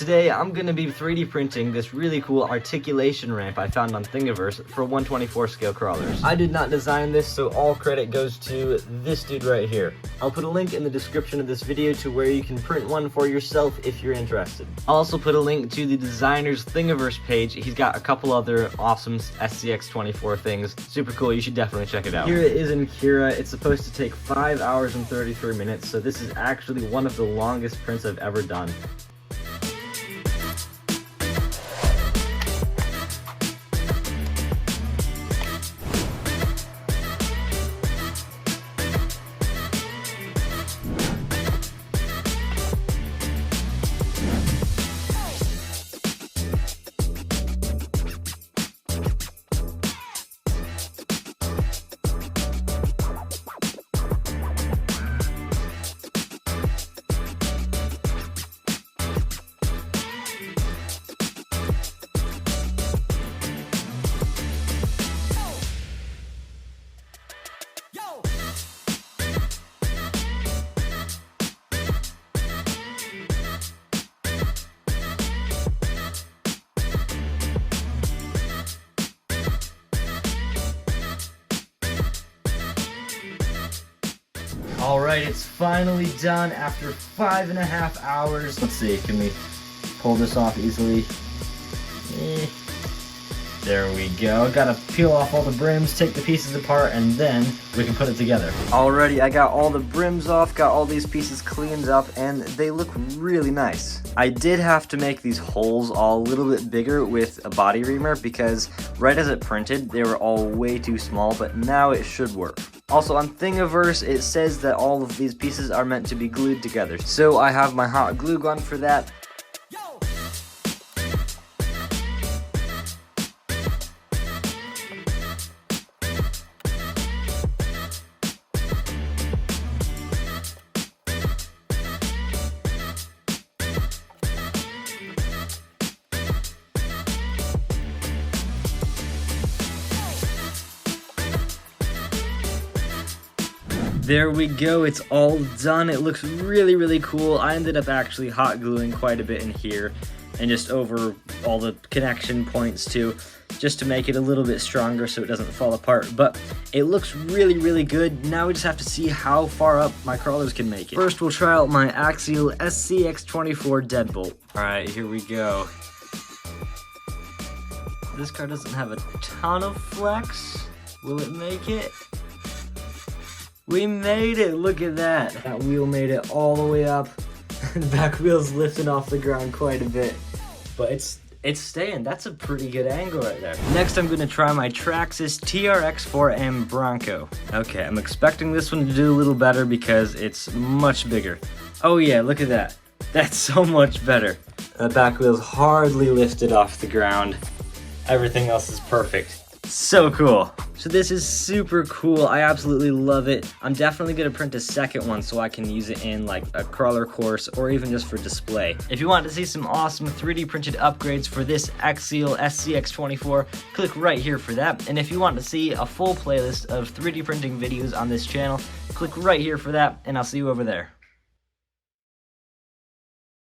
Today I'm going to be 3D printing this really cool articulation ramp I found on Thingiverse for 1/24 scale crawlers. I did not design this, so all credit goes to this dude right here. I'll put a link in the description of this video to where you can print one for yourself if you're interested. I'll also put a link to the designer's Thingiverse page. He's got a couple other awesome SCX24 things. Super cool, you should definitely check it out. Here it is in Cura. It's supposed to take 5 hours and 33 minutes, so this is actually one of the longest prints I've ever done. Alright, it's finally done after 5.5 hours. Let's see, can we pull this off easily? There we go. Gotta peel off all the brims, take the pieces apart, and then we can put it together. Alrighty, I got all the brims off, got all these pieces cleaned up, and they look really nice. I did have to make these holes all a little bit bigger with a body reamer because right as it printed, they were all way too small, but now it should work. Also on Thingiverse, it says that all of these pieces are meant to be glued together. So I have my hot glue gun for that. There we go, it's all done. It looks really, really cool. I ended up actually hot gluing quite a bit in here and just over all the connection points too, just to make it a little bit stronger so it doesn't fall apart. But it looks really, really good. Now we just have to see how far up my crawlers can make it. First, we'll try out my Axial SCX24 deadbolt. All right, here we go. This car doesn't have a ton of flex. Will it make it? We made it, look at that. That wheel made it all the way up. The back wheel's lifting off the ground quite a bit. But it's staying, that's a pretty good angle right there. Next I'm gonna try my Traxxas TRX4M Bronco. Okay, I'm expecting this one to do a little better because it's much bigger. Oh yeah, look at that. That's so much better. The back wheel's hardly lifted off the ground. Everything else is perfect. So cool. So this is super cool. I absolutely love it. I'm definitely going to print a second one so I can use it in like a crawler course or even just for display. If you want to see some awesome 3D printed upgrades for this Axial SCX24, click right here for that. And if you want to see a full playlist of 3D printing videos on this channel, click right here for that, and I'll see you over there.